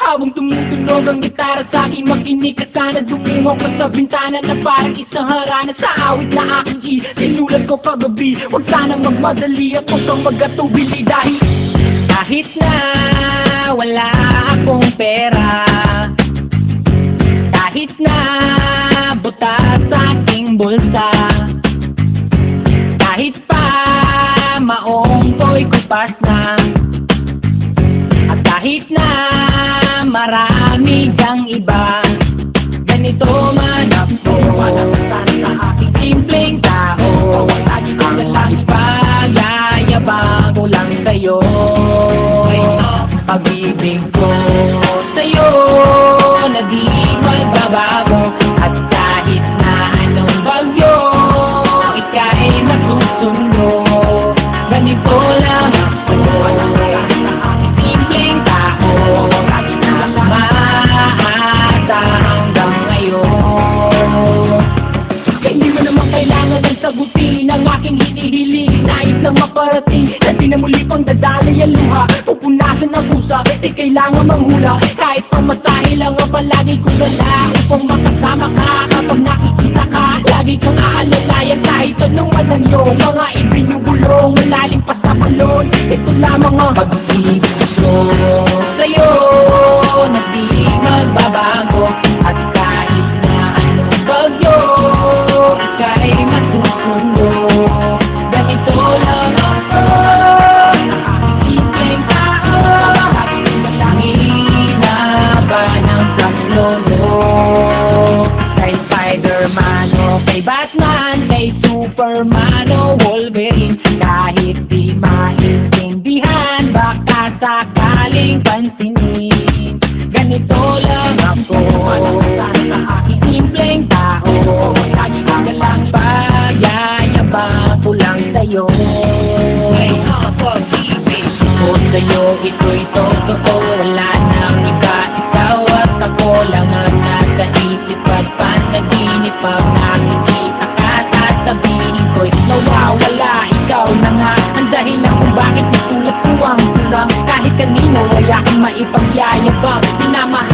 Habang tumutunog ang gitara sa aking makinig ka sana dumungong ka sa bintana na parang isang harana sa awit na aking sinulat ko kagabi. Huwag sana magmadali at huwag kang magkatubili dahil kahit na wala akong pera, kahit na butas sa aking bulsa, kahit pa maong ko'y kupas na, at kahit na marami kang iba, ganito man ako sa aking simpleng tao. Lagi ko na lang pag-ayabang ko lang sa'yo. Pag-ibig ko sa'yo na di magbabago, at kahit na anong bagyo ika'y masusundo, ganito lang ako sa aking simpleng tao. Lagi na lang maasa hanggang ngayon. Kaya hindi mo naman kailangan ng sagutin ang aking hinihiling. Nais lang maparating na di na muli pang dadali ang luha, pupunasan ang pusa, di kailangan manghula. Kahit pamasahe lang ang palagi ko dala upang makasama ka kapag nakikita ka. Lagi kang aalalayan kahit anong mananyo, mga ibinubulong malalim pa sa balon. Ito lamang ang pag-ibig ko sa'yo na di magbabago, at kahit na anong bagyo ika'y masusundo, ganito lang ako simpleng tao. Hina ng saklono, kay Spider-Man o kay Batman, kay Superman o Wolverine, kahit di maintindihan baka sakaling pansinin, ganito lang ako sa aking simpleng tao. Lagi ka lang pag-ayabang ko lang sa'yo. Ko sa'yo ito'y totoo, wala nang iba, ikaw at ako lang ang nasa isip at panaginip. Pag nakikita ka sasabihin ko'y nawawala, ikaw na nga ang dahilan kung bakit isulat ko ang kulang. Kahit kanino ay aking maipagyayabang, pinamahal